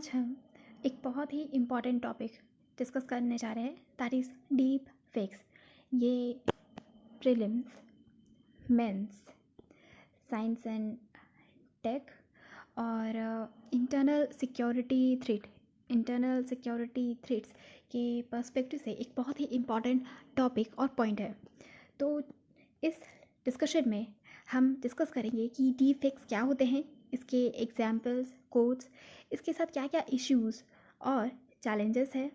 आज हम एक बहुत ही इम्पॉर्टेंट टॉपिक डिस्कस करने जा रहे हैं, दैट इज़ डीप फेक्स। ये prelims, mains, science and tech और इंटरनल सिक्योरिटी थ्रेट्स के पर्सपेक्टिव से एक बहुत ही इम्पॉर्टेंट टॉपिक और पॉइंट है। तो इस डिस्कशन में हम डिस्कस करेंगे कि डीप फेक्स क्या होते हैं, इसके एग्जाम्पल्स, कोड्स, इसके साथ क्या क्या इश्यूज़ और चैलेंजेस है,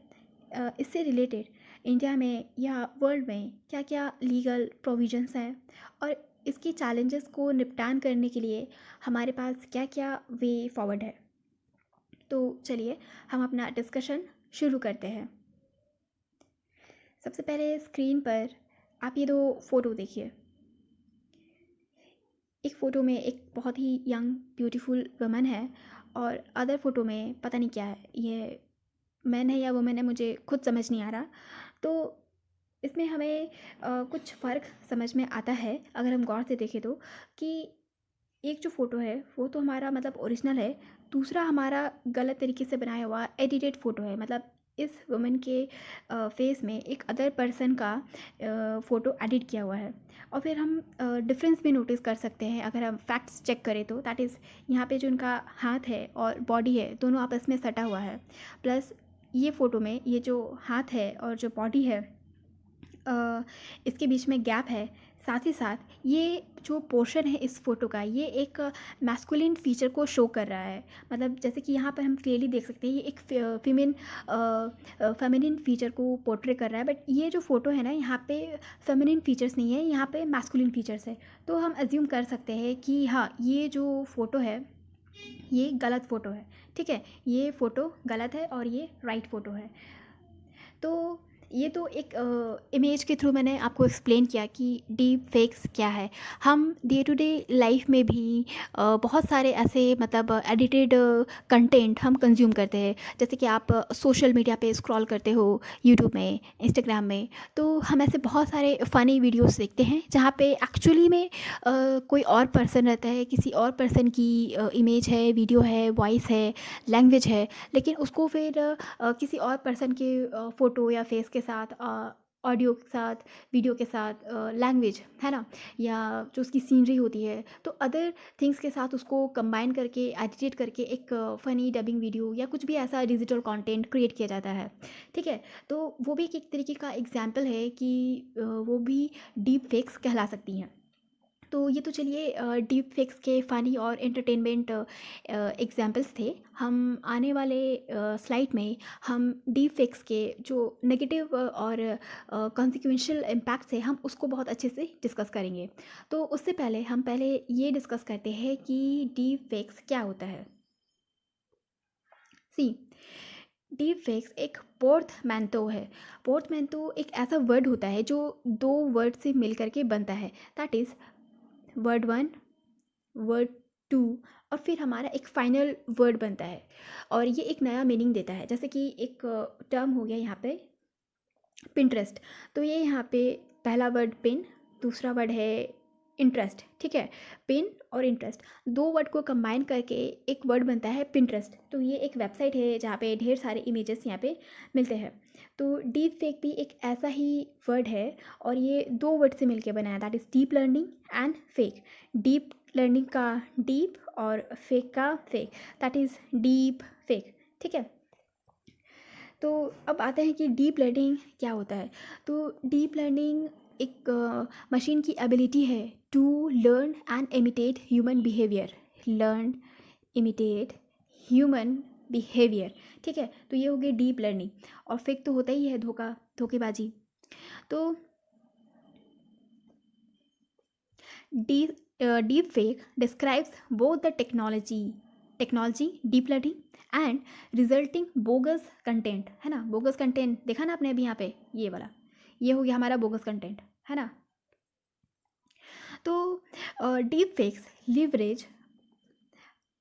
इससे रिलेटेड इंडिया में या वर्ल्ड में क्या क्या लीगल प्रोविजंस हैं और इसकी चैलेंजेस को निपटान करने के लिए हमारे पास क्या क्या वे फॉरवर्ड है। तो चलिए हम अपना डिस्कशन शुरू करते हैं। सबसे पहले स्क्रीन पर आप ये दो फ़ोटो देखिए। एक फ़ोटो में एक बहुत ही यंग ब्यूटीफुल वुमन है और अदर फ़ोटो में पता नहीं क्या है, ये मैन है या वुमेन है, मुझे खुद समझ नहीं आ रहा। तो इसमें हमें कुछ फ़र्क समझ में आता है अगर हम गौर से देखें तो, कि एक जो फ़ोटो है वो तो हमारा मतलब ओरिजिनल है, दूसरा हमारा गलत तरीके से बनाया हुआ एडिटेड फ़ोटो है। मतलब इस वुमन के फेस में एक अदर पर्सन का फ़ोटो एडिट किया हुआ है। और फिर हम डिफरेंस भी नोटिस कर सकते हैं अगर हम फैक्ट्स चेक करें तो, दैट इज़ यहाँ पे जो उनका हाथ है और बॉडी है दोनों आपस में सटा हुआ है। प्लस ये फ़ोटो में ये जो हाथ है और जो बॉडी है, इसके बीच में गैप है। साथ ही साथ ये जो पोर्शन है इस फ़ोटो का, ये एक मैस्कुलिन फ़ीचर को शो कर रहा है। मतलब जैसे कि यहाँ पर हम क्लियरली देख सकते हैं ये एक फेमिनिन फ़ीचर को पोर्ट्रे कर रहा है, बट ये जो फ़ोटो है ना, यहाँ पे फेमिनिन फ़ीचर्स नहीं है, यहाँ पे मैस्कुलिन फ़ीचर्स है। तो हम अज्यूम कर सकते हैं कि हाँ, ये जो फ़ोटो है ये गलत फ़ोटो है। ठीक है, ये फ़ोटो गलत है और ये राइट फ़ोटो है। तो ये तो एक इमेज के थ्रू मैंने आपको एक्सप्लेन किया कि डीप फेक्स क्या है। हम डे टू डे लाइफ में भी बहुत सारे ऐसे मतलब एडिटेड कंटेंट हम कंज्यूम करते हैं। जैसे कि आप सोशल मीडिया पे स्क्रॉल करते हो, यूट्यूब में, इंस्टाग्राम में, तो हम ऐसे बहुत सारे फ़नी वीडियोस देखते हैं जहाँ पे एक्चुअली में कोई और पर्सन रहता है, किसी और पर्सन की इमेज है, वीडियो है, वॉइस है, लैंग्वेज है, लेकिन उसको फिर किसी और पर्सन के फ़ोटो या फेस के साथ, ऑडियो के साथ, वीडियो के साथ, लैंग्वेज है ना, या जो उसकी सीनरी होती है, तो अदर थिंग्स के साथ उसको कंबाइन करके, एडिटेट करके एक फ़नी डबिंग वीडियो या कुछ भी ऐसा डिजिटल कंटेंट क्रिएट किया जाता है। ठीक है, तो वो भी एक तरीके का एग्जाम्पल है कि वो भी डीप फेक्स कहला सकती हैं। तो ये तो चलिए डीप फेक्स के फ़नी और एंटरटेनमेंट एग्जांपल्स थे। हम आने वाले स्लाइड में हम डीप फेक्स के जो नेगेटिव और कॉन्सिक्वेंशियल इम्पैक्ट्स है, हम उसको बहुत अच्छे से डिस्कस करेंगे। तो उससे पहले हम पहले ये डिस्कस करते हैं कि डीप फेक्स क्या होता है। सी, डीप फेक्स एक पोर्टमैंटो है। पोर्टमैंटो एक ऐसा वर्ड होता है जो दो वर्ड से मिल करके बनता है, that is word one, word two, और फिर हमारा एक फाइनल वर्ड बनता है और ये एक नया मीनिंग देता है। जैसे कि एक टर्म हो गया यहाँ पे पिंटरेस्ट, तो ये यहाँ पे पहला वर्ड पिन, दूसरा वर्ड है इंटरेस्ट। ठीक है, पिन और इंटरेस्ट दो वर्ड को कंबाइन करके एक वर्ड बनता है पिंटरेस्ट। तो ये एक वेबसाइट है जहाँ पे ढेर सारे इमेजेस यहाँ पे मिलते हैं। तो डीप फेक भी एक ऐसा ही वर्ड है और ये दो वर्ड से मिलके बना है, that is deep learning and fake. Deep learning का डीप और फेक का fake, that is deep fake. ठीक है, तो अब आते हैं कि डीप लर्निंग क्या होता है। तो डीप लर्निंग एक मशीन की एबिलिटी है to learn and imitate human behaviour. Learn, imitate human behaviour. ठीक है, तो ये हो गई डीप लर्निंग। और फेक तो होता ही है, धोखेबाजी। तो deep fake describes both the technology deep learning and resulting bogus content, है ना। बोगस कंटेंट देखा ना आपने अभी यहाँ पे, ये वाला, ये हो गया हमारा बोगस कंटेंट, है ना। तो deep fakes leverage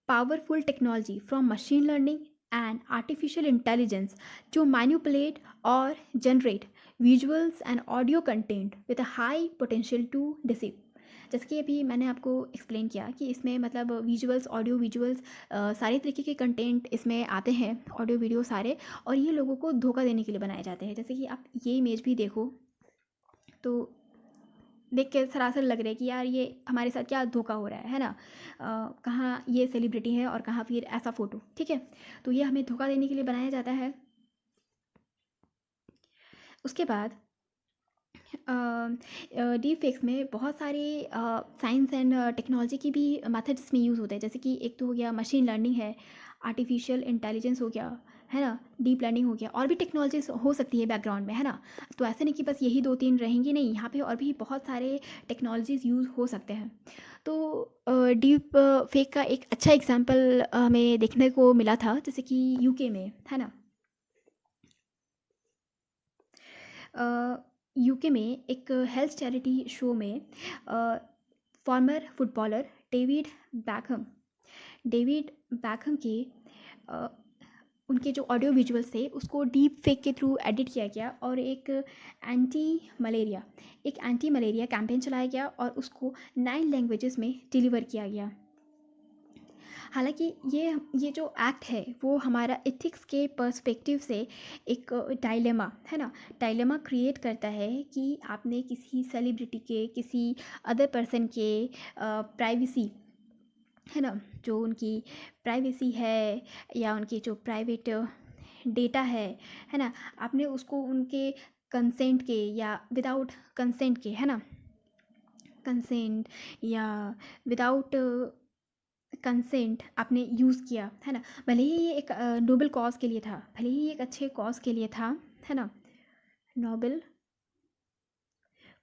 powerful technology from machine learning and artificial intelligence to manipulate or generate visuals and audio content with a high potential to deceive. जैसे कि अभी मैंने आपको एक्सप्लेन किया कि इसमें मतलब विजुअल्स, ऑडियो विजुअल्स, सारे तरीके के कंटेंट इसमें आते हैं, ऑडियो वीडियो सारे, और ये लोगों को धोखा देने के लिए बनाए जाते हैं। जैसे कि आप ये इमेज भी देखो तो देख के सरासर लग रहा है कि यार ये हमारे साथ क्या धोखा हो रहा है ना। कहाँ ये सेलिब्रिटी है और कहाँ फिर ऐसा फ़ोटो, ठीक है। तो ये हमें धोखा देने के लिए बनाया जाता है। उसके बाद डीप फेक्स में बहुत सारे साइंस एंड टेक्नोलॉजी की भी मेथड्स इसमें यूज़ होते हैं। जैसे कि एक तो हो गया मशीन लर्निंग है, आर्टिफिशियल इंटेलिजेंस हो गया, है ना, डीप लर्निंग हो गया, और भी टेक्नोलॉजीज हो सकती है बैकग्राउंड में, है ना। तो ऐसे नहीं कि बस यही 2-3 रहेंगी, नहीं, यहाँ पे और भी बहुत सारे टेक्नोलॉजीज यूज़ हो सकते हैं। तो डीप फेक का एक अच्छा एग्जांपल हमें देखने को मिला था, जैसे कि यूके में, है ना। यूके में एक हेल्थ चैरिटी शो में farmer footballer Beckham David Beckham के अ, उनके जो ऑडियो विजुअल्स थे उसको डीप फेक के थ्रू एडिट किया गया, और एंटी मलेरिया एक एंटी मलेरिया कैंपेन चलाया गया और उसको 9 लैंग्वेजेस में डिलीवर किया गया। हालांकि ये जो एक्ट है वो हमारा एथिक्स के पर्सपेक्टिव से एक डायलेमा, है ना, डायलेमा क्रिएट करता है कि आपने किसी सेलिब्रिटी के, किसी अदर पर्सन के प्राइवेसी, है ना, जो उनकी प्राइवेसी है या उनकी जो प्राइवेट डेटा है ना, आपने उसको उनके कंसेंट के या विदाउट कंसेंट के, है ना, कंसेंट या विदाउट कंसेंट आपने यूज़ किया, है ना। भले ही ये एक नोबल कॉज के लिए था, भले ही एक अच्छे कॉज के लिए था, है ना, नोबल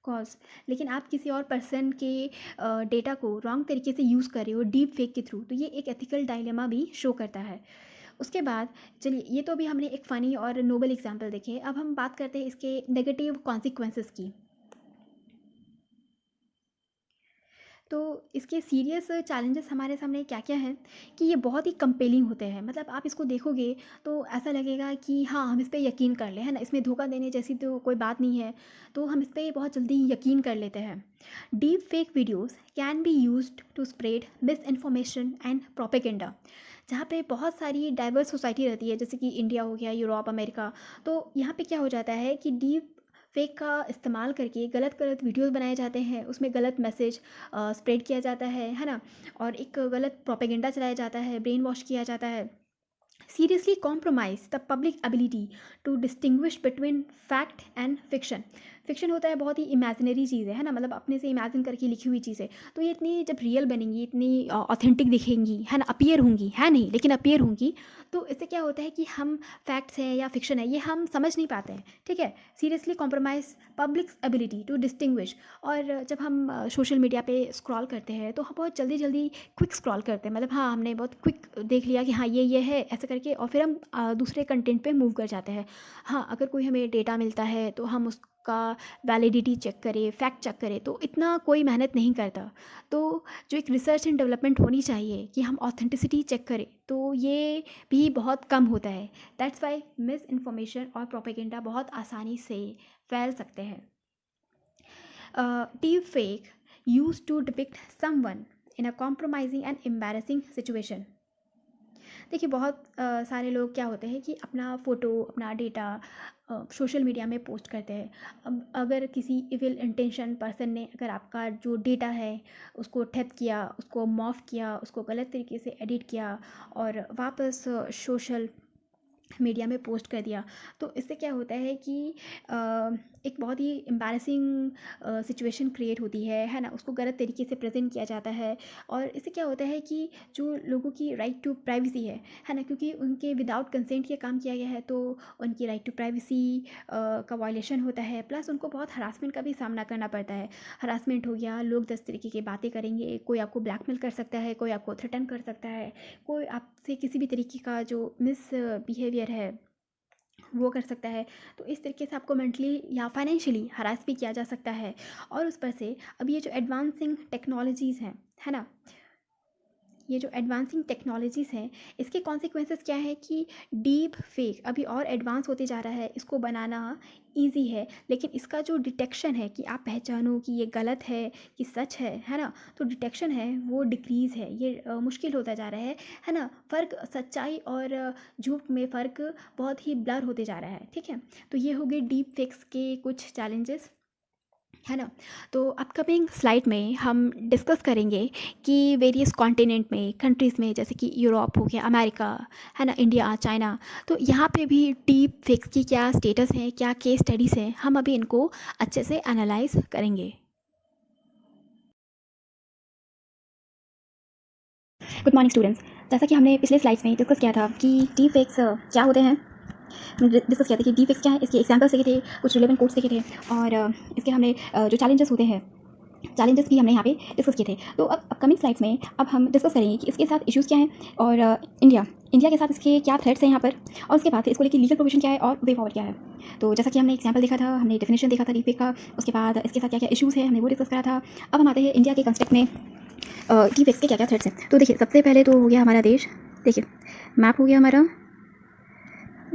कॉज, लेकिन आप किसी और पर्सन के डेटा को रॉन्ग तरीके से यूज़ कर रहे हो डीप फेक के थ्रू, तो ये एक एथिकल डायलेमा भी शो करता है। उसके बाद चलिए, ये तो अभी हमने एक फ़नी और नोबल एग्जांपल देखे, अब हम बात करते हैं इसके नेगेटिव कॉन्सिक्वेंसेस की। तो इसके सीरियस चैलेंजेस हमारे सामने क्या क्या हैं कि ये बहुत ही कंपेलिंग होते हैं। मतलब आप इसको देखोगे तो ऐसा लगेगा कि हाँ, हम इस पे यकीन कर लें, है ना, इसमें धोखा देने जैसी तो कोई बात नहीं है, तो हम इस पे बहुत जल्दी यकीन कर लेते हैं। Deep fake videos can be use to spread misinformation and propaganda. जहाँ पे बहुत सारी डाइवर्स सोसाइटी रहती है, जैसे कि इंडिया हो गया, यूरोप, अमेरिका, तो यहाँ पे क्या हो जाता है कि डीप फेक का इस्तेमाल करके गलत गलत वीडियोस बनाए जाते हैं, उसमें गलत मैसेज स्प्रेड किया जाता है ना, और एक गलत प्रोपेगेंडा चलाया जाता है, ब्रेन वॉश किया जाता है। Seriously compromise the public ability to distinguish between fact and fiction. Fiction होता है बहुत ही इमेजिनरी चीज़ है ना, मतलब अपने से इमेजिन करके लिखी हुई चीज़ें, तो ये इतनी जब रियल बनेंगी, इतनी ऑथेंटिक दिखेंगी, है ना, अपीयर होंगी, है नहीं लेकिन अपीयर होंगी, तो इससे क्या होता है कि हम फैक्ट्स हैं या फिक्शन है ये हम समझ नहीं पाते हैं, ठीक है। Seriously compromise public ability to distinguish. और जब हम सोशल मीडिया पे स्क्रॉल करते हैं तो हम बहुत जल्दी जल्दी क्विक स्क्रॉल करते हैं, मतलब हाँ, हमने बहुत क्विक देख लिया कि हाँ ये है ऐसे करके, और फिर हम दूसरे कंटेंट पे मूव कर जाते हैं। हाँ, अगर कोई हमें डेटा मिलता है तो हम उसका वैलिडिटी चेक करें, फैक्ट चेक करें, तो इतना कोई मेहनत नहीं करता। तो जो एक रिसर्च एंड डेवलपमेंट होनी चाहिए कि हम ऑथेंटिसिटी चेक करें, तो ये भी बहुत कम होता है। दैट्स वाई मिस इन्फॉर्मेशन और प्रोपेगेंडा बहुत आसानी से फैल सकते हैं। Deep fake use to depict someone in a compromising and embarrassing situation. देखिए, बहुत सारे लोग क्या होते हैं कि अपना फ़ोटो, अपना डेटा सोशल मीडिया में पोस्ट करते हैं। अब अगर किसी इविल इंटेंशन पर्सन ने अगर आपका जो डेटा है उसको ठप किया, उसको मॉर्फ किया, उसको गलत तरीके से एडिट किया और वापस सोशल मीडिया में पोस्ट कर दिया, तो इससे क्या होता है कि एक बहुत ही एम्बैरेसिंग सिचुएशन क्रिएट होती है ना, उसको गलत तरीके से प्रेजेंट किया जाता है। और इससे क्या होता है कि जो लोगों की राइट टू प्राइवेसी है ना, क्योंकि उनके विदाउट कंसेंट ये काम किया गया है, तो उनकी राइट टू प्राइवेसी का वायलेशन होता है, प्लस उनको बहुत हरासमेंट का भी सामना करना पड़ता है। हरासमेंट हो गया, लोग 10 तरीके की बातें करेंगे, कोई आपको ब्लैकमेल कर सकता है, कोई आपको थ्रेटन कर सकता है, कोई आपसे किसी भी तरीके का जो मिस बिहेवियर है वो कर सकता है। तो इस तरीके से आपको मेंटली या फाइनेंशियली हरास भी किया जा सकता है। और उस पर से अब ये जो एडवांसिंग टेक्नोलॉजीज़ हैं, है ना, ये जो एडवांसिंग टेक्नोलॉजीज़ हैं, इसके कॉन्सिक्वेंसेस क्या है कि डीप फेक अभी और एडवांस होते जा रहा है। इसको बनाना ईजी है, लेकिन इसका जो डिटेक्शन है कि आप पहचानो कि ये गलत है कि सच है ना? तो डिटेक्शन है वो डिक्रीज़ है, ये मुश्किल होता जा रहा है ना? फ़र्क सच्चाई और झूठ में फ़र्क बहुत ही ब्लर होते जा रहा है, ठीक है? तो ये हो गए डीप फेक्स के कुछ चैलेंजेस, है ना? तो अपकमिंग स्लाइड में हम डिस्कस करेंगे कि वेरियस कॉन्टिनेंट में, कंट्रीज़ में, जैसे कि यूरोप हो गया, अमेरिका, है ना, इंडिया, चाइना, तो यहाँ पे भी डीप फेक्स की क्या स्टेटस है, क्या केस स्टडीज़ हैं, हम अभी इनको अच्छे से एनालाइज करेंगे। Good morning students. जैसा कि हमने पिछले स्लाइड्स में डिस्कस किया था कि डीप फेक्स क्या होते हैं, डिस्कस किया था कि डीप फेक्स क्या है, इसके एग्जाम्पल्स देखे थे, कुछ रिलेवेंट कोड्स देखे थे, और इसके हमने जो चैलेंजेस होते हैं, चैलेंजेस भी हमने यहाँ पे डिस्कस किए थे। तो अब अपकमिंग स्लाइड्स में अब हम डिस्कस करेंगे कि इसके साथ इश्यूज़ क्या हैं, और इंडिया के साथ इसके क्या थ्रेट्स हैं यहाँ पर, और उसके बाद इसको लेकर लीगल प्रोविजन क्या है और वे फॉरवर्ड क्या है। तो जैसा कि हमने एग्जाम्पल देखा था, हमने डेफिनेशन देखा था डीप का, उसके बाद इसके साथ क्या क्या इश्यूज़ हैं हमने वो डिस्कस करा था। अब हम आते हैं इंडिया के कंस्ट्रक्ट में डीप के क्या क्या थ्रेट्स हैं। तो देखिए, सबसे पहले तो हो गया हमारा देश, देखिए मैप हो गया हमारा,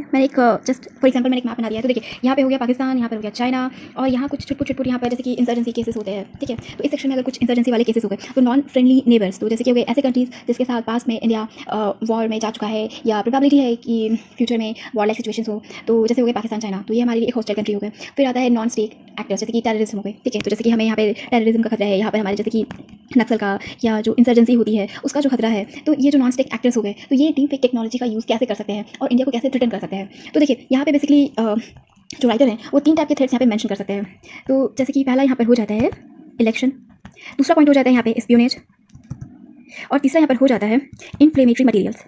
मैंने एक जस्ट फॉर एग्जांपल मैंने एक मैप बना दिया है। तो देखिए, यहाँ पे हो गया पाकिस्तान, यहाँ पर हो गया चाइना, और यहाँ कुछ छुटपुट यहाँ पर जैसे कि इंसर्जेंसी केसेस होते हैं, ठीक है। तो इस सेक्शन में अगर कुछ इंसर्जेंसी वाले केसेस हो गए, तो नॉन फ्रेंडली नेबर्स, तो जैसे कि हो गए ऐसे कंट्रीज जिसके साथ पास में इंडिया वॉर में जा चुका है, या प्रोबेबिलिटी है कि फ्यूचर में वॉर लाइक सिचुएशन हो, तो जैसे हो गए पाकिस्तान, चाइना, तो ये हमारे लिए एक हॉस्टाइल कंट्री हो गए। फिर आता है नॉन स्टेट एक्टर्स, जैसे कि टेररिज्म हो गए, ठीक है। तो जैसे कि हमें यहाँ पे टेररिज्म का खतरा है, यहाँ पर हमारे जैसे कि नक्सल का या जो इंसर्जेंसी होती है उसका जो खतरा है, तो ये जो नॉन स्टेट एक्टर्स हो गए, तो ये डीप फेक टेक्नोलॉजी का यूज़ कैसे कर सकते हैं और इंडिया को कैसे थ्रेटन कर सकते हैं। तो देखिए, यहाँ पे बेसिकली जो राइटर हैं वो 3 टाइप के थ्रेट्स यहाँ पे मेंशन कर सकते हैं। तो जैसे कि पहला यहाँ पर हो जाता है इलेक्शन, दूसरा पॉइंट हो जाता है यहाँ पे स्पियोनेज, और तीसरा यहाँ पर हो जाता है इन्फ्लेमेटरी मटेरियल्स।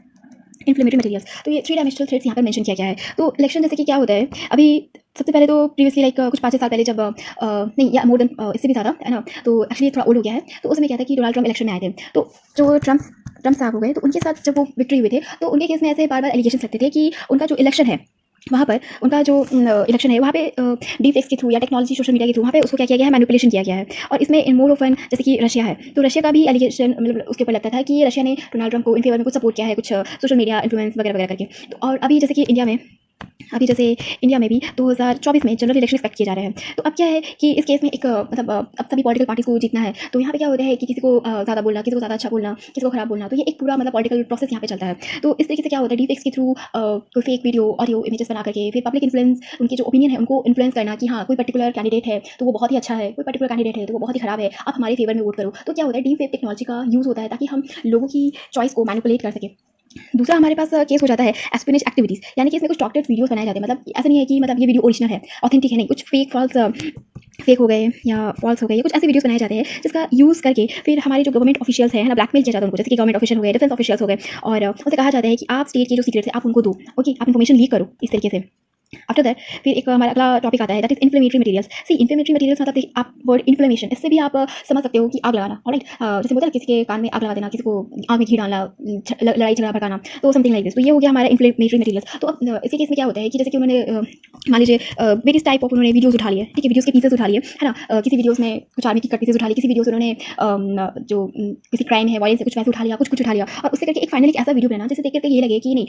तो ये 3 डायमेंशनल थ्रेड्स यहाँ पर मेंशन किया गया है। तो इलेक्शन जैसे कि क्या होता है, अभी सबसे पहले तो प्रीवियसली लाइक कुछ 5-6 साल पहले जब नहीं या मोर देन इससे भी ज़्यादा, है ना, तो एक्चुअली थोड़ा ओल्ड हो गया है। तो उसमें क्या था कि डोनाल्ड ट्रम्प इलेक्शन में आए थे, तो जो ट्रम्प साहब हो गए, तो उनके साथ जब वो विक्ट्री हुए थे, तो उनके केस में ऐसे बार बार एलिगेशंस लगते थे कि उनका जो इलेक्शन है वहाँ पर, उनका जो इलेक्शन है वहाँ पे डीप फेक्स के थ्रू या टेक्नोलॉजी सोशल मीडिया के थ्रू वहाँ पे उसको क्या किया गया है, मैनिपुलेशन किया गया है। और इसमें इन मोर ऑफन जैसे कि रशिया है, तो रशिया का भी एलिगेशन मतलब उसके ऊपर लगता था कि रशिया ने डोनाल्ड ट्रम्प को इन फेवर में कुछ सपोर्ट किया है, कुछ सोशल मीडिया इन्फ्लुएंस वगैरह वगैरह करके। तो और अभी जैसे कि इंडिया में भी 2024 में जनरल इलेक्शन एक्सपेक्ट किए जा रहे हैं। तो अब क्या है कि इस केस में एक मतलब अब सभी पॉलिटिकल पार्टीज को जीतना है, तो यहाँ पे क्या होता है कि किसी को ज़्यादा बोलना, किसी को ज़्यादा अच्छा बोलना, किसी को खराब बोलना, तो ये एक पूरा मतलब पॉलिटिकल प्रोसेस यहाँ पे चलता है। तो इस तरीके से क्या होता है, डीफेक्स के थ्रू कोई फेक वीडियो, ऑडियो, इमेजेस बना करके फिर पब्लिक इन्फ्लुएंस, उनकी जो ओपिनियन है उनको इन्फ्लुएंस करना कि हाँ कोई पर्टिकुलर कैंडिडेट है तो वो बहुत ही अच्छा है, कोई पर्टिकुलर कैंडिडेट है तो वो बहुत ही खराब है, आप हमारे फेवर में वोट करो। तो क्या होता है, डीफेक टेक्नोलॉजी का यूज़ होता है ताकि हम लोगों की चॉइस को मैनिपुलेट कर सकें। दूसरा हमारे पास केस हो जाता है एस्पिनेज एक्टिविटीज़, यानी कि इसमें कुछ डॉक्टरेट वीडियोस बनाए जाते हैं। मतलब ऐसा नहीं है कि मतलब ये वीडियो ओरिजिनल है, ऑथेंटिक है, नहीं, कुछ फेक हो गए या फॉल्स हो गए, कुछ ऐसे वीडियोस बनाए जाते हैं जिसका यूज़ करके फिर हमारे जो गवर्नमेंट ऑफिशियल्स हैं ना, ब्लैकमेल किया जाता है उनको, जैसे कि गवर्नमेंट ऑफिशियल हो गए, डिफेंस ऑफिशियल्स हो गए, और उनसे कहा जाता है कि आप स्टेट के जो सीक्रेट्स है आप उनको दो, ओके, आप इन्फॉर्मेशन लीक करो इस तरीके से। आफ्टर दैट फिर एक हमारा अगला टॉपिक आता है, that is inflammatory materials. See inflammatory materials मतलब आप वर्ड इन्फ्लेमेशन, इससे भी आप समझ सकते हो कि आग लगाना, ऑलराइट। जैसे बोलते हैं किसी के कान में आग लगा देना, किसी को आग में घी डालना, लड़ाई झगड़ा भड़काना, तो समथिंग लाइक दिस। तो ये हो गया हमारा इन्फ्लेमेटरी मटेरियल्स। तो अब इसके केस में क्या होता है कि जैसे कि उन्होंने मान लीजिए वेरियस टाइप ऑफ उन्होंने वीडियोस उठा लिए, ठीक है, वीडियोस के पीसेस उठा लिए, है ना, किसी वीडियोस में कुछ आर्मी की कट पीसेस उठा लिए, किसी वीडियोस उन्होंने जो किसी क्राइम है, वायलेंस से कुछ वैसे उठा लिया, कुछ उठा लिया, और उससे करके एक फाइनली एक ऐसा वीडियो बनाना जिससे देख करके ये लगे कि नहीं,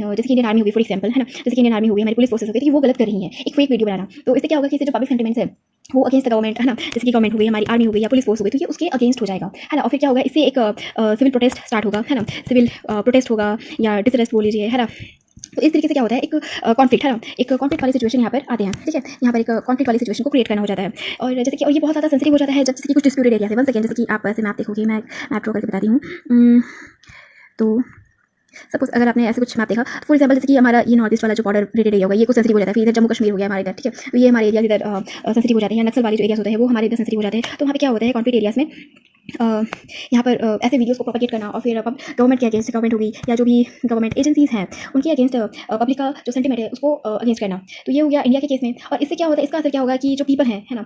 जैसे कि इंडियन आर्मी होगी फॉर एग्जाम्पल, है ना, जैसे कि इंडियन आर्मी होगी, हमारी पुलिस फोर्सेस होगी, तो वो गलत कर रही है, एक फेक वीडियो बनाना। तो इससे क्या होगा कि इससे जो पब्लिक सेंटिमेंट्स है वो अगेंस्ट द गवर्नमेंट, है ना, जैसे कि गवर्नमेंट हो गई, हमारी आर्मी हो गई या पुलिस फोर्स हो गई, तो ये उसके अगेंस्ट हो जाएगा, है ना। और फिर क्या होगा, इससे एक सिविल प्रोटेस्ट स्टार्ट होगा, है ना, सिविल प्रोटेस्ट होगा या डिसरेस्ट बोल लीजिए, है ना। तो इस तरीके से क्या होता है, एक कॉन्फ्लिक्ट, है ना, एक कॉन्फ्लिक्ट वाली सिचुएशन यहाँ पर आते हैं, ठीक है, यहाँ पर एक कॉन्फ्लिक्ट वाली सिचुएशन को क्रिएट करना हो जाता है। और जैसे कि और ये बहुत ज़्यादा सेंसिटिव हो जाता है जब जैसे कि कुछ डिस्प्यूटेड एरिया है। वन सेकेंड, जैसे कि आप ऐसे मैप देखोगे, मैं मैप ड्रॉ करके बताती हूँ। तो सपोज अगर आपने ऐसे कुछ मैप देखा, तो फॉर एग्जाम्पल जैसे कि हमारा ये नॉर्थ ईस्ट वाला जो बॉर्डर रिलेटेड एरिया होगा, ये कुछ सेंसिटिव हो जाता है, फिर इधर जम्मू कश्मीर हो गया हमारे इधर, ठीक है, तो ये हमारे एरिया इधर सेंसिटिव हो जाते हैं, नक्सल वाले जो एरियाज होते हैं वो हमारे इधर सेंसिटिव हो जाते हैं। तो वहाँ पे क्या होता है, कॉन्फ्लिक्ट एरियाज में यहाँ पर ऐसे वीडियोस को प्रोपेगेट करना, और फिर गवर्नमेंट के अगेंस्ट, गवर्नमेंट होगी या जो भी गवर्नमेंट एजेंसीज हैं उनके अगेंस्ट पब्लिक का जो सेंटिमेंट है उसको अगेंस्ट करना। तो ये हो गया इंडिया के केस में। और इससे क्या होता है, इसका असर क्या होगा कि जो पीपल हैं, है ना,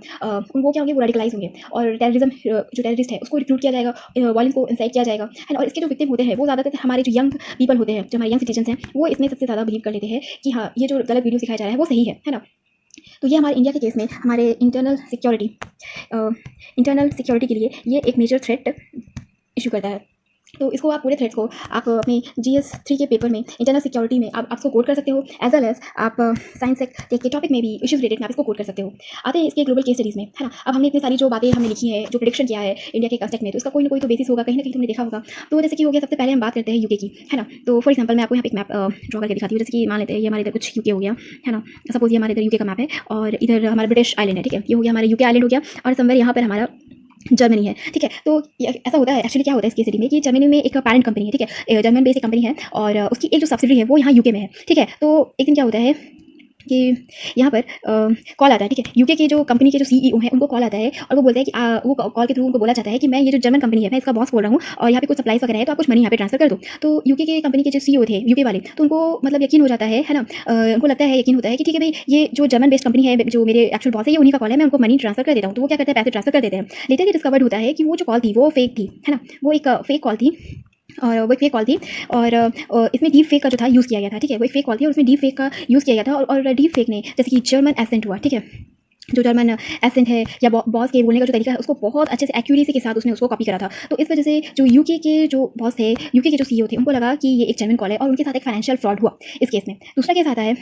उनको क्या होंगे, वो रेडिकलाइज होंगे, और टेररिज्म जो टेररिस्ट है उसको रिक्रूट किया जाएगा, वायलेंस को इंसाइट किया जाएगा, है ना। और इसके जो विक्टिम होते हैं वो ज़्यादातर हमारे जो यंग पीपल होते हैं, जो हमारे यंग सिटीजन हैं, वो इसमें सबसे ज़्यादा बिलीव कर लेते हैं कि हाँ ये जो गलत वीडियो सिखाया जा रहा है वो सही है ना। तो ये हमारे इंडिया के केस में हमारे इंटरनल सिक्योरिटी के लिए ये एक मेजर थ्रेट इशू करता है। तो इसको आप पूरे थ्रेड्स को आप अपने GS3 के पेपर में इंटरनल सिक्योरिटी में आप इसको कोड कर सकते हो, एज वेल एज आप साइंस के टॉपिक में भी इश्यूज रिलेटेड आप इसको कोड कर सकते हो। आते हैं इसके ग्लोबल केस स्टडीज़ में, है ना। अब हमने इतनी सारी जो बातें हमने लिखी है, जो प्रेडिक्शन किया है इंडिया के कंटेक्स्ट में, तो इसका कोई ना कोई तो बेसिस होगा, कहीं ना कहीं तुमने देखा होगा। तो जैसे कि हो गया, सबसे पहले हम बात करते हैं यूके की, है ना। तो फॉर एग्जाम्पल मैं आपको यहाँ पे एक मैप ड्रॉ करके दिखाती हूँ। जैसे कि मान लेते हैं ये हमारे इधर कुछ यूके हो गया, है ना। सपोज ये हमारे इधर यूके का मैप है और इधर हमारा ब्रिटिश आइलैंड है, ठीक है। ये हो गया हमारा यूके आइलैंड हो गया, और समवेयर यहाँ पर हमारा जर्मनी है, ठीक है। तो ऐसा होता है, एक्चुअली क्या होता है इस केस में कि जर्मनी में एक पैरेंट कंपनी है, ठीक है, जर्मन बेस्ड कंपनी है, और उसकी एक जो सब्सिडरी है वो यहाँ यूके में है, ठीक है। तो एक दिन क्या होता है कि यहाँ पर कॉल आता है, ठीक है। यूके के जो कंपनी के जो सीईओ हैं उनको कॉल आता है, और वो बोलते हैं कि वो कॉल के थ्रू उनको बोला जाता है कि मैं ये जो जर्मन कंपनी है मैं इसका बॉस बोल रहा हूँ, और यहाँ पे कुछ सप्लाईज वगैरह है, तो आप कुछ मनी यहाँ पे ट्रांसफर कर दो। तो यूके के कंपनी के जो सीईओ थे यूके वाले, तो उनको मतलब यकीन हो जाता है ना। उनको लगता है, यकीन होता है कि ठीक है भाई, ये जो जर्मन बेस्ड कंपनी है, जो मेरे एक्चुअल बॉस है, ये उन्हीं का कॉल है, मैं उनको मनी ट्रांसफर कर देता हूँ। तो वो क्या करते हैं, पैसे ट्रांसफर कर देते हैं। लेटर ये डिस्कवर्ड होता है कि वो जो कॉल थी वो फेक थी, है ना। वो एक फेक कॉल थी, और वो एक फेक कॉल थी, और इसमें डीप फेक का जो था यूज़ किया गया था, ठीक है। वो एक फेक कॉल थी और उसमें डीप फेक का यूज़ किया गया था, और डीप फेक ने जैसे कि जर्मन एसेंट हुआ, ठीक है, जो जर्मन एसेंट है या बॉस के बोलने का जो तरीका है उसको बहुत अच्छे से एक्यूरेसी के साथ उसने उसको कॉपी करा था। तो इस वजह से जो यूके के जो बॉस थे, यूके के जो सीईओ थे, उनको लगा कि ये एक जर्मन कॉल है, और उनके साथ एक फाइनेंशियल फ्रॉड हुआ इस केस में। दूसरा केस आता है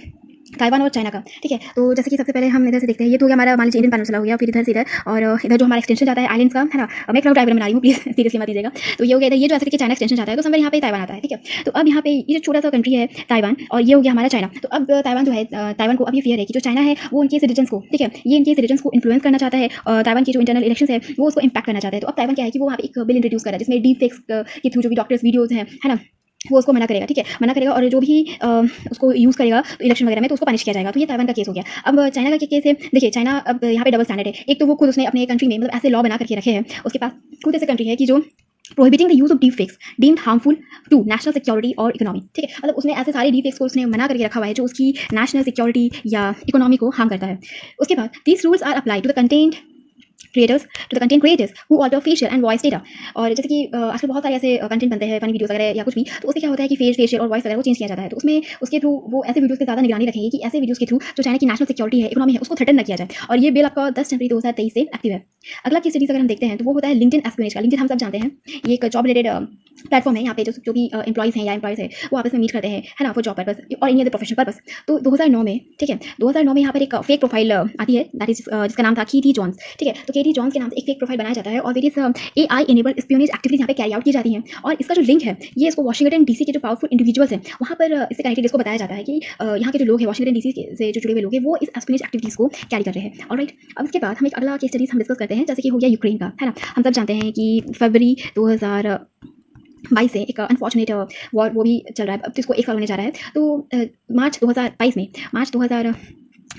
ताइवान और चाइना का, ठीक है। तो जैसे कि सबसे पहले हम इधर से देखते हैं, ये तो हो गया हमारा मान लीजिए इंडियन पेनिनसुला हो गया, फिर इधर से इधर, और इधर जो हमारा एक्सटेंशन जाता है आइलैंड्स का, है ना। मैं क्लाउड डायग्राम बना रही हूँ, प्लीज़ सीरियसली मत लीजिएगा। तो ये हो गया इधर, ये जो ऐसे कि चाइना एक्सटेंशन जाता है, तो समवेयर यहाँ पे ताइवान आता है, ठीक है। तो अब यहाँ पे ये जो छोटा सा कंट्री है ताइवान, और ये हो गया हमारा चाइना। तो अब ताइवान जो है, ताइवान को अब ये फियर है कि जो चाइना है वो उनके सिटीजन्स को, ठीक है, ये इनके सिटीजन्स को इन्फ्लुएंस करना चाहता है, और ताइवान की जो इंटरनल इलेक्शन है वो उसको इम्पैक्ट करना चाहता है। तो अब ताइवान क्या है कि वो वहाँ पे एक बिल इंट्रोड्यूस कर रहा है, जिसमें डीप फेक्स के थ्रू जो भी डॉक्टर्स वीडियोज़ हैं, है ना, वो उसको मना करेगा, ठीक है, मना करेगा, और जो भी उसको यूज़ करेगा तो इलेक्शन वगैरह में, तो उसको पनिश किया जाएगा। तो ये ताइवान का केस हो गया। अब चाइना का केस है, देखिए चाइना अब यहाँ पे डबल स्टैंडर्ड है। एक तो वो खुद उसने अपने कंट्री में मतलब ऐसे लॉ बना करके रखे हैं, उसके पास खुद ऐसे कंट्री है कि जो prohibiting the use of deep fakes deemed harmful to national security और इकोनॉमी, ठीक है। मतलब उसने ऐसे सारे डीप फेक्स को उसने मना करके रखा हुआ है जो उसकी नेशनल सिक्योरिटी या इकोनॉमी को हार्म करता है। उसके बाद these rules are apply to the content creators, to the content creators who alter facial and voice data. और जैसे कि आजकल बहुत सारे ऐसे कंटेंट बनते हैं, फनी वीडियोस वगैरह या कुछ भी, तो उससे क्या होता है कि फेशियल और वॉइस वगैरह को चेंज किया जाता है। तो उसमें उसके थ्रू वो ऐसे वीडियोस पे ज़्यादा निगरानी रखेंगे कि ऐसे वीडियोस के थ्रू जो चाइना की नेशनल सिक्योरिटी है, इकोनॉमी है, उसको थ्रेटन न किया जाए। और ये बिल आपका 10 जनवरी 2023 से एक्टिव है। अगला केस स्टडीज अगर हम देखते हैं तो वो होता है लिंक्डइन एस्पिरेज का। लिंक्डइन हम सब जानते हैं, ये एक जॉब रिलेटेड प्लेटफॉर्म है। यहाँ पे जो भी एम्प्लॉइज़ हैं या एम्प्लॉइज़ है वो आपस में मीट करते हैं, है ना, फॉर जॉब पर्पस और एनी अदर प्रोफेशनल पर्पस। तो 2009 में, ठीक है, 2009 में यहाँ पर एक फेक प्रोफाइल आती है, दैट इज जिसका नाम था केटी जॉन्स, ठीक है। तो केटी जॉन्स के नाम से एक फेक प्रोफाइल बनाया जाता है, और वेरियस AI एनेबल्ड स्पियोनेज एक्टिविटीज यहाँ पे कैरी आउट की जाती हैं। और इसका जो लिंक है ये इसको वाशिंगटन DC के जो पावरफुल इंडिविजुअल्स हैं वहाँ पर इससे कनेक्टेड इसको बताया जाता है कि यहाँ के जो लोग हैं वाशिंगटन DC से जो जुड़े हुए लोग हैं वो इस स्पियोनेज एक्टिविटीज़ को कैरी कर रहे हैं। ऑलराइट, अब इसके बाद हम एक अगला केस स्टडीज हम डिस्कस करते हैं, जैसे कि हो गया यूक्रेन का, है ना। हम सब जानते हैं कि फरवरी 2022 से एक अनफॉर्चुनेट वॉर वो भी चल रहा है, अब तो इसको 1 साल होने जा रहा है। तो मार्च 2022 में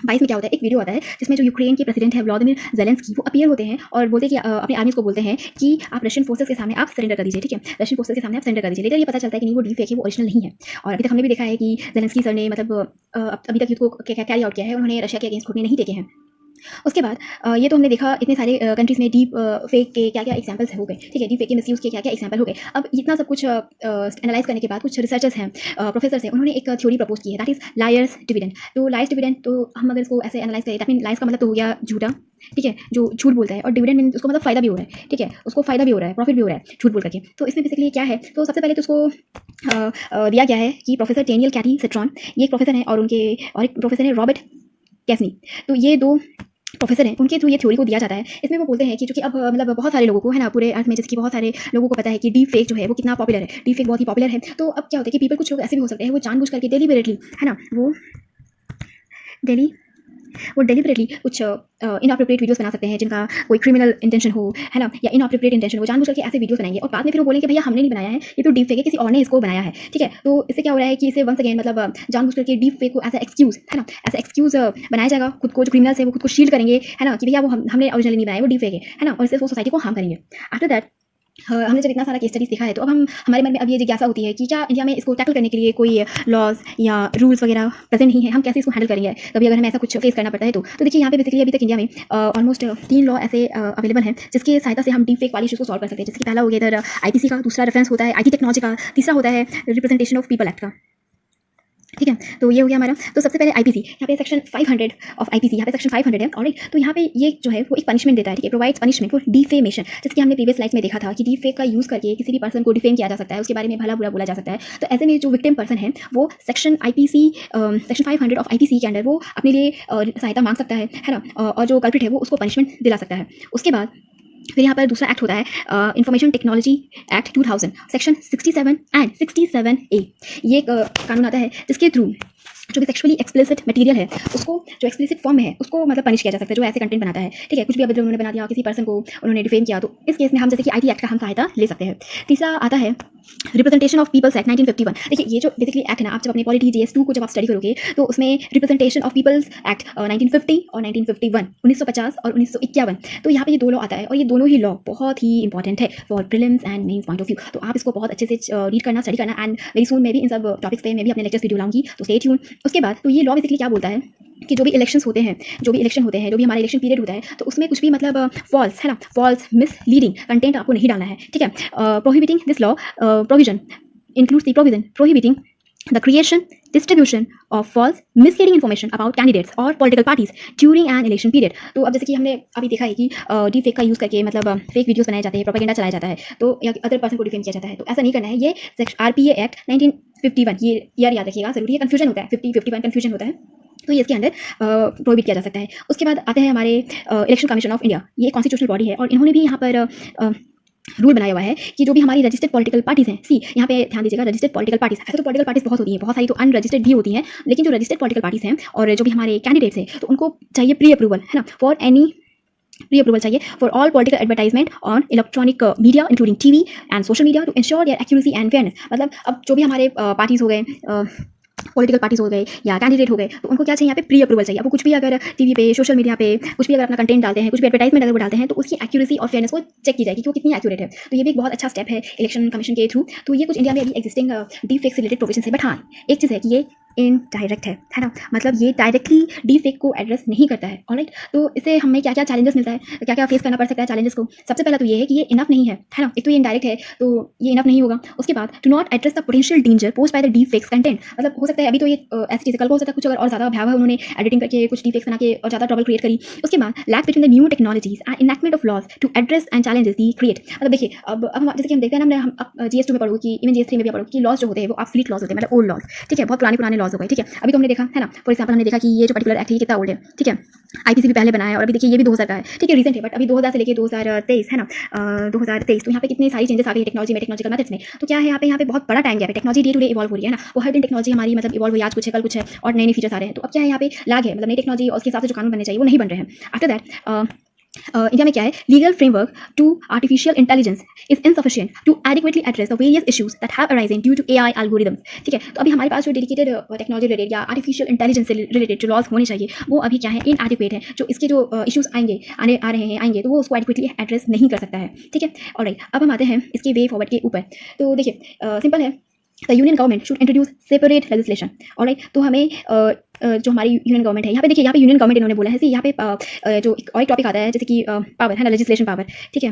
क्या होता है, एक वीडियो आता है जिसमें जो यूक्रेन के प्रेसिडेंट है व्लादिमीर ज़ेलेंस्की, वो अपीयर होते हैं और बोलते हैं कि अपने आर्मीज को बोलते हैं कि आप रशियन फोर्सेस के सामने आप सरेंडर कर दीजिए, ठीक है, रशियन फोर्सेस के सामने आप सरेंडर कर दीजिए। लेकिन ये पता चलता है कि नहीं, वो डीप फेक है, वो ओरिजिनल नहीं है। और अभी तक हमने भी देखा है कि ज़ेलेंस्की सर ने मतलब अभी तक युद्ध को कैरी आउट किया है, उन्होंने रशिया के अगेंस्ट घुटने नहीं टेके हैं। उसके बाद ये तो हमने देखा इतने सारे कंट्रीज़ में डीप फेक के क्या क्या एग्जांपल्स हो गए, ठीक है, डीप फेक के मिसयूज़ के क्या क्या एग्जांपल हो गए। अब इतना सब कुछ एनालाइज करने के बाद कुछ रिसर्चर्स हैं, प्रोफेसर्स हैं, उन्होंने एक थ्योरी प्रपोज की है, दैट इज़ लायर्स डिविडेंड। तो लायर्स डिविडेंड, तो हम अगर इसको ऐसे एनालाइज करें, दैट मीन लायर्स का मतलब तो हो गया झूठा, ठीक है, जो झूठ बोलता है, और डिविडेंड मीन उसको मतलब फ़ायदा भी हो रहा है, ठीक है, उसको फ़ायदा भी हो रहा है, प्रॉफिट भी हो रहा है झूठ बोल करके। तो इसमें बेसिकली क्या है, तो सबसे पहले तो उसको दिया गया है कि प्रोफेसर डेनियल कैटी सेट्रॉन, ये एक प्रोफेसर हैं, और एक प्रोफेसर है रॉबर्ट कैसनी। तो ये दो प्रोफेसर हैं, उनके थ्रू ये थ्योरी को दिया जाता है। इसमें वो बोलते हैं कि चूँकि अब मतलब बहुत सारे लोगों को, है ना, पूरे अर्थ में जैसे कि बहुत सारे लोगों को पता है कि डीप फेक जो है वो कितना पॉपुलर है, डीप फेक बहुत ही पॉपुलर है। तो अब क्या होता है कि पीपल, कुछ लोग ऐसे भी हो सकते हैं वो जानबूझ करके डेलिबरेटली, है ना, वो डेलिबरेटली कुछ इनअप्रोप्रिएट वीडियोस बना सकते हैं जिनका कोई क्रिमिनल इंटेंशन हो, है ना, या इनअप्रोप्रिएट इंटेंशन हो, जानबूझ करके ऐसे वीडियोस बनाएंगे और बाद में फिर वो बोलेंगे कि भैया हमने नहीं बनाया है, ये तो डीप फेक है, किसी और ने इसको बनाया है, ठीक है। तो इससे क्या हो रहा है कि इसे वंस अगेन मतलब जानबूझ करके डीप फेक को ऐसा एक्सक्यूज़, है ना, ऐसा एक्सक्यूज़ बनाया जाएगा, खुद को जो क्रिमिनल्स है वो खुद को शील्ड करेंगे, है ना, कि भैया वो हमने ओरिजिनली नहीं बनाया, वो डीप फेक है ना, और इससे वो सोसाइटी को हार्म करेंगे। आफ्टर दैट हमने जब इतना सारा केस स्टडीज़ देखा है तो अब हमारे मन में अब ये जिज्ञासा होती है कि क्या इंडिया में इसको टैकल करने के लिए कोई लॉज या रूल्स वगैरह प्रेजेंट नहीं है, हम कैसे इसको हैंडल करेंगे कभी अगर हमें ऐसा कुछ फेस करना पड़ता है। तो देखिए यहाँ पे बेसिकली अभी तक इंडिया में ऑलमोस्ट 3 लॉ ऐसे अवेलेबल हैं जिसकी सहायता से हम डीप फेक वाली इशूज़ को सॉल्व कर सकते हैं। जैसे कि पहला हो गया इधर IPC का, दूसरा रेफरेंस होता है IT टेक्नोलॉजी का, तीसरा होता है रिप्रेजेंटेशन ऑफ पीपल एक्ट का। ठीक है, तो ये हो गया हमारा। तो सबसे पहले आईपीसी, यहाँ पे सेक्शन 500 ऑफ आईपीसी, यहाँ पे सेक्शन 500 है। ऑलराइट, तो यहाँ पे ये जो है वो एक पनिशमेंट देता है, ठीक है, प्रोवाइड्स पनिशमेंट फॉर डिफेमेशन। जैसे कि हमने प्रीवियस स्लाइड में देखा था कि डीप फेक का यूज़ करके किसी भी पर्सन को डिफेम किया जा सकता है, उसके बारे में भला बुरा बोला जा सकता है। तो ऐसे में जो विक्टिम पर्सन है वो section IPC section 500 of IPC के अंडर वो अपने लिए सहायता मांग सकता है ना, और जो कल्प्रिट है वो उसको पनिशमेंट दिला सकता है। उसके बाद फिर यहाँ पर दूसरा एक्ट होता है information technology act 2000 section 67 and 67A। ये एक कानून आता है जिसके थ्रू जो भी सेक्सुअली एक्सप्लिसिट मटेरियल है उसको, जो एक्सप्लिसिट फॉर्म में है उसको मतलब पनिश किया जा सकता है, जो ऐसे कंटेंट बनाता है, ठीक है। कुछ भी अगर उन्होंने बना दिया, किसी पर्सन को उन्होंने डिफेम किया, तो इस केस में हम जैसे कि आईटी एक्ट का हम सहायता ले सकते हैं। तीसरा आता है रिप्रेजेंटेशन ऑफ पीपल्स एक्ट 1951। देखिए ये जो बेसिकली एक्ट है ना, आप जब अपने पॉलिटी JS2 को जब आप स्टडी करोगे तो उसमें रिप्रेजेंटेशन ऑफ पीपल्स एक्ट 1950 और 1951, 1950 और 1951, तो यहाँ पे ये दो लॉ आता है और ये दोनों ही लॉ बहुत ही इंपॉर्टेंट है for prelims and mains point of view. तो आप इसको बहुत अच्छे से रीड करना, स्टडी करना, एंड वेरी सून मैं भी इन सब टॉपिक्स पे मैं भी अपने लेक्चर्स वीडियो लाऊंगी, तो स्टे ट्यून। उसके बाद तो ये लॉ बेसिकली क्या बोलता है कि जो भी इलेक्शंस होते हैं, जो भी हमारा इलेक्शन पीरियड होता है, तो उसमें कुछ भी मतलब फॉल्स है ना, फॉल्स मिसलीडिंग कंटेंट आपको नहीं डालना है, ठीक है। Prohibiting this law provision includes the provision prohibiting the creation, distribution of false, misleading information about candidates or political parties during an election period। तो अब जैसे कि हमने अभी देखा है कि डीप फेक का यूज़ करके मतलब फेक वीडियोस बनाए जाते हैं, प्रोपेगेंडा चलाया जाता है, तो या अदर पर्सन को डिफेम किया जाता है, तो ऐसा नहीं करना है। ये RPA एक्ट 1951, ये ईयर याद रखिएगा जरूरी है, कन्फ्यूजन होता है, 50-51 कन्फ्यूजन होता है, तो ये इसके अंदर प्रोहिबिट किया जा सकता है। उसके बाद आते हैं हमारे इलेक्शन कमीशन ऑफ इंडिया। ये कॉन्स्टिट्यूशनल बॉडी है और इन्होंने भी यहाँ पर रूल बनाया हुआ है कि जो भी हमारी रजिस्टर्ड पॉलिटिकल पार्टीज हैं, यहाँ पे ध्यान दीजिएगा, रजिस्टर्ड पॉलिटिकल पार्टीज, ऐसे तो पॉलिटिकल पार्टीज बहुत होती हैं, बहुत सारी तो अनरजिस्टर्ड भी होती हैं, लेकिन जो रजिस्टर्ड पॉलिटिकल पार्टीज हैं और जो भी हमारे कैंडिडेट्स हैं, तो उनको चाहिए प्री अप्रूवल, है ना, फॉर एनी प्री अप्रूवल चाहिए for all political advertisement on electronic media including TV and social media to ensure their accuracy and fairness. मतलब अब जो भी हमारे पार्टीज हो गए, पॉलिटिकल पार्टीज हो गए या कैंडिडेट हो गए, तो उनको क्या चाहिए, यहाँ पे प्री अप्रूवल चाहिए। आपको कुछ भी अगर टीवी पे, सोशल मीडिया पे कुछ भी अगर अपना कंटेंट डालते हैं, कुछ भी एडवर्टाइजमेंट अगर वो डालते हैं, तो उसकी एक्यूरेसी और फेयरनेस को चेक की जाएगी कि वो कितनी एक्यूरेट है। तो ये भी एक बहुत अच्छा स्टेप है इलेक्शन कमीशन के थ्रू। तो ये कुछ इंडिया में अभी एग्जिस्टिंग डीप फेक से रिलेटेड प्रोविजन है। बट हाँ, एक चीज़ है कि ये इनडायरेक्ट है ना, मतलब ये डायरेक्टली डीप फेक को एड्रेस नहीं करता है। ऑलराइट, तो इससे हमें क्या क्या चैलेंजेस मिलता है, क्या क्या फेस करना पड़ सकता है चैलेंजेस को। सबसे पहला तो ये है कि ये इनफ नहीं है ना, एक तो ये इनडायरेक्ट है तो ये इनफ नहीं होगा। उसके बाद to not address the potential danger posed by the deep fakes content. मतलब हो सकता है अभी तो ये ऐसी चीज़, कल को हो सकता है कुछ अगर और ज़्यादा भयावह उन्होंने एडिटिंग करके कुछ डीप फेक्स बना के और ज़्यादा ट्रबल क्रिएट करी। उसके बाद lack between the new technologies and enactment of laws to address and challenges the create. मतलब देखिए अब जैसे कि हम देखते हैं ना, हम GS2 में पढ़ोगे कि इवन GS3 में भी पढ़ोगे कि लॉज जो होते हैं वो ऑब्सोलीट लॉज होते हैं, मतलब ओल्ड लॉज, ठीक है, बहुत पुराने लॉज हो गए, ठीक है। अभी तो हमने देखा है ना, फॉर एग्जाम्पल हमने देखा कि ये जो पर्टिकुलर एक्ट है कितना ओल्ड है, ठीक है। आईपीसी भी पहले बनाया है और अभी देखिए ये भी 2000 का है, ठीक है, रिसेंट है, बट अभी 2000 से लेकर 2023 है ना, 2023, तो यहाँ पे कितनी सारी चेंजेस आ गई टेक्नोलॉजी में, टेक्नोलॉजिकल मेथड्स में। तो क्या है यहाँ पे बहुत बड़ा टाइम गैप है, technology day to day evolve हो रही है ना, वो हर दिन टेक्नोलॉजी हमारी मतलब इवॉल्व हुई, आज कुछ है कल कुछ है और नए फीचर्स आ रहे हैं। तो अब क्या है, यहाँ पे लैग है, मतलब नई टेक्नोलॉजी और उसके हिसाब से जो कानून बनने चाहिए वो नहीं बन रहे हैं। आफ्टर दैट इंडिया में क्या है, legal framework to artificial intelligence is insufficient to adequately address the various issues that have arising due to AI algorithms, ठीक है। तो अभी हमारे पास जो डेडिकेटेड टेक्नोलॉजी रिलेटेड या आर्टिफिशियल इंटेलिजेंस से रिलेटेड जो लॉज होने चाहिए वो अभी क्या है, इनएडिक्वेट है। जो इसके जो इश्यूज आएंगे तो वो उसको एडिक्वेटली एड्रेस नहीं कर सकता है, ठीक है। ऑलराइट, अब हम आते हैं इसके वे फॉरवर्ड के ऊपर। तो देखिए सिंपल है, the union government should introduce separate legislation. Alright, तो हमें जो हमारी यूनियन गवर्नमेंट है, यहाँ पे देखिए, यहाँ पे यूनियन गवर्नमेंट इन्होंने बोला है, यहाँ पे जो और एक टॉपिक आता है जैसे कि पावर है ना, लेजिस्लेशन पावर, ठीक है,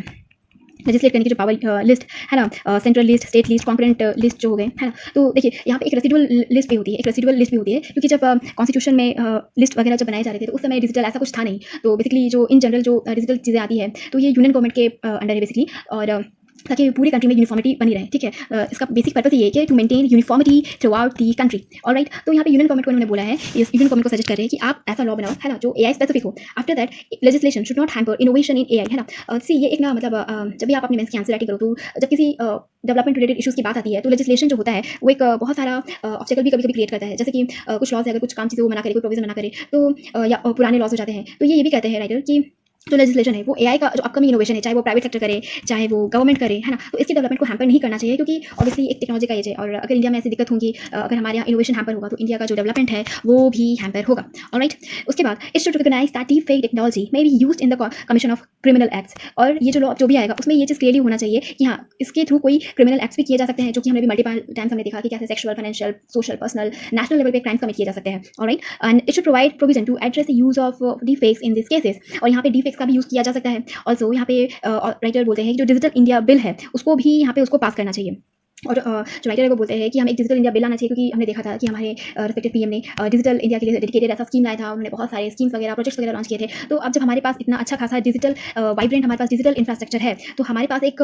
लेजिस्लेट करने की जो पावर लिस्ट है ना, central list, state list, concurrent list जो हो गए, है ना। तो देखिए यहाँ पे एक रेसिडुअल लिस्ट भी होती है, क्योंकि जब कॉन्स्टिट्यूशन में लिस्ट वगैरह जब बनाए जा रहे थे तो उस समय डिजिटल ऐसा कुछ था नहीं। तो बेसिकली जो इन जनरल जो डिजिटल चीज़ें आती है तो ये यूनियन गवर्नमेंट के अंडर है बेसिकली, और ताकि पूरी कंट्री में यूनिफॉर्मिटी बनी रहे, ठीक है। इसका बेसिक पर्पस ये है कि to maintain uniformity throughout the country. Alright, तो यहाँ पे यूनियन गवर्नमेंट को इन्होंने बोला है, इस यूनियन गवर्नमेंट को सजेस्ट कर रहे हैं कि आप ऐसा लॉ बनाओ, है ना, जो AI स्पेसिफिक हो। After that legislation should not hamper innovation in AI, है ना। सी ये एक ना मतलब जब भी आप अपने मेंस की आंसर राइटिंग करो तो जब किसी डेवलपमेंट रिलेटेड इशूज़ की बात आती है तो लेजिस्लेशन जो होता है वो एक बहुत सारा ऑब्स्टेकल भी कभी कभी क्रिएट करता है। जैसे कि कुछ लॉज है, अगर कुछ काम चीज़ें वो मना करे, कोई प्रोविजन मना करे तो या पुराने लॉज हो जाते हैं, तो ये भी कहते हैं राइटर कि जो लेजिस्लेशन है वो AI का जो अपकमिंग इनोवेशन है, चाहे वो प्राइवेट सेक्टर करे चाहे वो गवर्नमेंट करे, है ना, तो इसके डेवलपमेंट को हैम्पर नहीं करना चाहिए, क्योंकि ऑब्वियसली एक टेक्नोलॉजी का एज है और अगर इंडिया में ऐसी दिक्कत होगी, अगर हमारे यहाँ इनोवेशन हैम्पर होगा तो इंडिया का जो डेवलपमेंट है वो भी हैम्पर होगा। ऑलराइट, उसके बाद it should recognise that deep fake technology may be used in the commission of criminal acts. और ये जो लॉ जो भी आएगा उसमें ये चीज़ क्लियरली होना चाहिए कि हाँ, इसके थ्रू कोई क्रिमिनल एक्ट्स भी किए जा सकते हैं, जो कि हमने भी मल्टीपल टाइम्स हमने देखा कि कैसे sexual, financial, social, personal, national level पे क्राइम्स कमिट किए जा सकते हैं। Alright, and it should provide provision to address the use of deep fakes in this cases. और यहाँ पे डीप फेक्स का भी यूज़ किया जा सकता है। ऑल्सो यहाँ पे राइटर बोलते हैं कि जो डिजिटल इंडिया बिल है उसको भी यहाँ पे उसको पास करना चाहिए। और जो राइटर है वो बोलते हैं कि हमें एक डिजिटल इंडिया बिल लाना चाहिए, क्योंकि हमने देखा था कि हमारे रिस्पेक्टेड पीएम ने डिजिटल इंडिया के लिए डेडिकेटेड ऐसा स्कीम लाया था। उन्होंने बहुत सारे स्कीम्स वगैरह, प्रोजेक्ट्स वगैरह लॉन्च किए थे। तो अब जब हमारे पास इतना अच्छा खासा डिजिटल वाइब्रेंट हमारे पास डिजिटल इंफ्रास्ट्रक्चर है, तो हमारे पास एक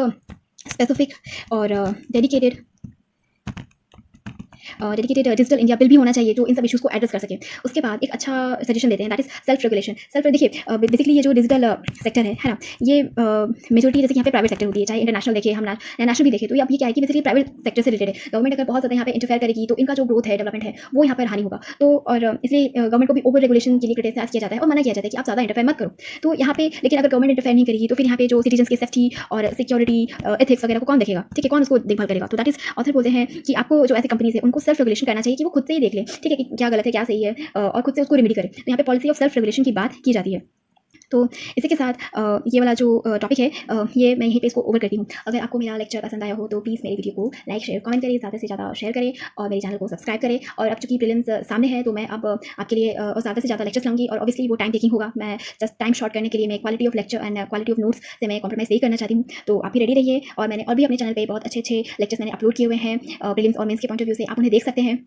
स्पेसिफिक और डेडिकेटेड डिजिटल इंडिया बिल भी होना चाहिए जो इन सब इशूज़ को एड्रेस कर सके। उसके बाद एक अच्छा सजेशन देते हैं, दैट इज़ सेल्फ रेगुलेशन। देखिए बेसिकली ये जो डिजिटल सेक्टर है ना, ये मेजोरिटी जैसे कि यहाँ पे प्राइवेट सेक्टर होती है, चाहे इंटरनेशनल देखिए, हम नेशनल भी देखें, तो अब ये क्या है कि बेसिकली प्राइवेट सेक्टर से रिलेटेड है। गवर्नमेंट अगर बहुत ज़्यादा यहाँ पे इंटरफेयर करेगी तो इनका जो ग्रोथ है, डेवलपमेंट है, वो यहाँ पर हानि होगा। तो और इसलिए गवर्नमेंट को भी ओवर रेगुलेशन के लिए क्रिटिसाइज किया जाता है और मना किया जाता है कि आप ज़्यादा इंटरफेयर मत करो। तो यहाँ पे लेकिन अगर गवर्नमेंट इंटरफेयर नहीं करेगी तो फिर यहाँ पे जो सिटीजन्स की सेफ्टी और सिक्योरिटी, एथिक्स वगैरह को कौन देखेगा? ठीक है, कौन उसको देखभाल करेगा? तो दैट इज़ ऑथर बोलते हैं कि आपको जो ऐसी कंपनीज़ है उनको सेल्फ रेगुलेशन करना चाहिए कि वो खुद से ही देख ले, ठीक है, कि क्या गलत है, क्या सही है, और खुद से उसको रेमेडी करे। तो यहाँ पे पॉलिसी ऑफ सेल्फ रेगुलेशन की बात की जाती है। तो इसी के साथ ये वाला जो टॉपिक है, ये मैं यहीं पे इसको ओवर करती हूँ। अगर आपको मेरा लेक्चर पसंद आया हो तो प्लीज़ मेरी वीडियो को लाइक, शेयर, कमेंट करें, ज़्यादा से ज़्यादा शेयर करें और मेरे चैनल को सब्सक्राइब करें। और अब चूँकि प्रीलिम्स सामने है तो मैं अब आपके लिए और ज़्यादा से ज़्यादा लेक्चर्स लाऊँगी, और ऑब्वियसली वो टाइम टेकिंग होगा। मैं जस्ट टाइम शॉर्ट करने के लिए मैं quality of lecture and quality of notes से मैं कॉम्प्रोमाइज़ नहीं करना चाहती हूँ। तो आप भी रेडी रहिए, और मैंने और भी अपने चैनल पे बहुत अच्छे लेक्चर्स मैंने अपलोड किए हुए हैं प्रीलिम्स और मेंस के पॉइंट ऑफ व्यू से, आप उन्हें देख सकते हैं।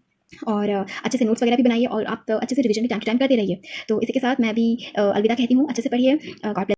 और अच्छे से नोट्स वगैरह भी बनाइए और आप अच्छे से रिविजन भी टाइम टू टाइम करते रहिए। तो इसी के साथ मैं भी अलविदा कहती हूँ। अच्छे से पढ़िए। God bless.